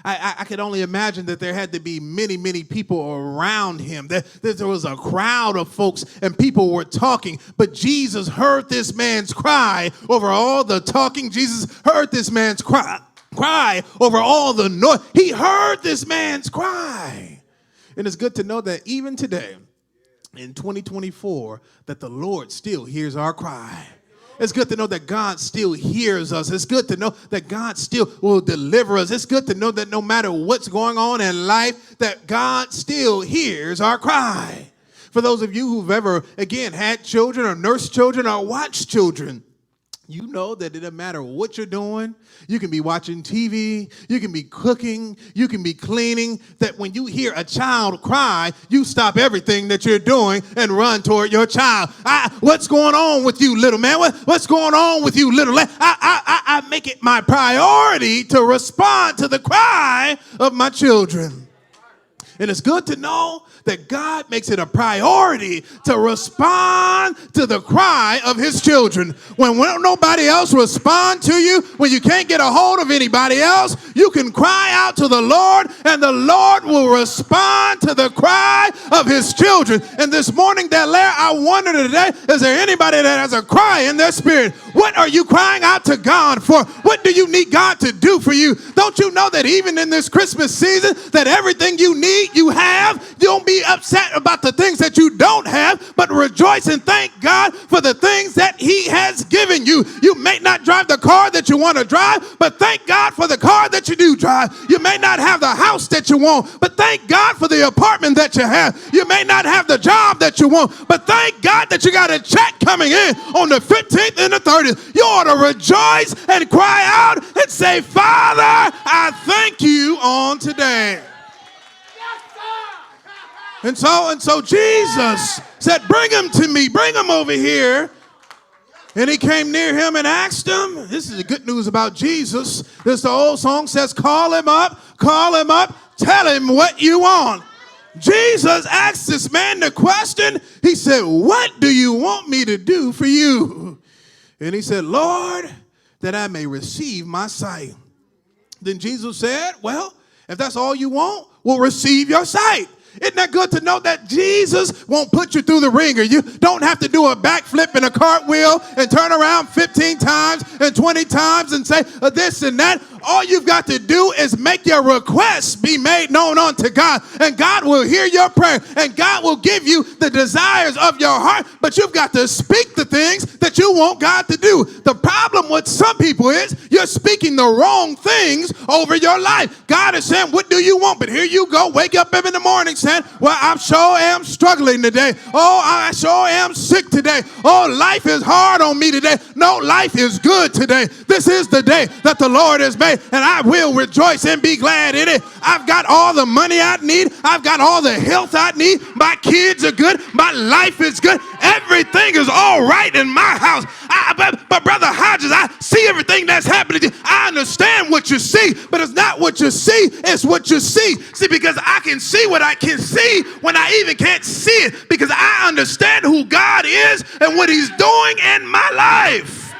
I could only imagine that there had to be many, many people around him. That there was a crowd of folks and people were talking. But Jesus heard this man's cry over all the talking. Jesus heard this man's cry over all the noise. He heard this man's cry. And it's good to know that even today, in 2024, that the Lord still hears our cry. It's good to know that God still hears us. It's good to know that God still will deliver us. It's good to know that no matter what's going on in life, that God still hears our cry. For those of you who've ever, again, had children or nursed children or watched children, you know that it doesn't matter what you're doing. You can be watching TV, you can be cooking, you can be cleaning, that when you hear a child cry, you stop everything that you're doing and run toward your child. What's going on with you, little man? What's going on with you, little lad? I make it my priority to respond to the cry of my children. And it's good to know that God makes it a priority to respond to the cry of his children. When nobody else responds to you, when you can't get a hold of anybody else, you can cry out to the Lord, and the Lord will respond to the cry of his children. And this morning, Delaire, I wonder today, is there anybody that has a cry in their spirit? What are you crying out to God for? What do you need God to do for you? Don't you know that even in this Christmas season, that everything you need, you have? Don't be upset about the things that you don't have, but rejoice and thank God for the things that he has given you. You may not drive the car that you want to drive, but thank God for the car that you do drive. You may not have the house that you want, but thank God for the apartment that you have. You may not have the job that you want, but thank God that you got a check coming in on the 15th and the 30th. You ought to rejoice and cry out and say, Father, I thank you on today. And so Jesus said, bring him to me, bring him over here. And he came near him and asked him, this is the good news about Jesus. This the old song says, call him up, tell him what you want. Jesus asked this man the question. He said, what do you want me to do for you? And he said, Lord, that I may receive my sight. Then Jesus said, well, if that's all you want, we'll receive your sight. Isn't that good to know that Jesus won't put you through the ringer? You don't have to do a backflip and a cartwheel and turn around 15 times and 20 times and say this and that. All you've got to do is make your requests be made known unto God, and God will hear your prayer, and God will give you the desires of your heart, but you've got to speak the things that you want God to do. The problem with some people is you're speaking the wrong things over your life. God is saying, what do you want? But here you go, wake up in the morning saying, well, I sure am struggling today. Oh, I sure am sick today. Oh, life is hard on me today. No, life is good today. This is the day that the Lord has made, and I will rejoice and be glad in it. I've got all the money I need. I've got all the health I need. My kids are good. My life is good. Everything is all right in my house. But Brother Hodges, I see everything that's happening to you. I understand what you see, but it's not what you see, it's what you see. See, because I can see what I can see when I even can't see it, because I understand who God is and what he's doing in my life.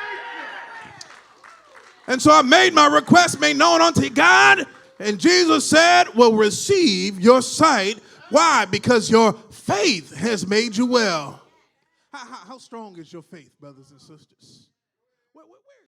And so I made my request made known unto God, and Jesus said, well, receive your sight. Why? Because your faith has made you well. How strong is your faith, brothers and sisters?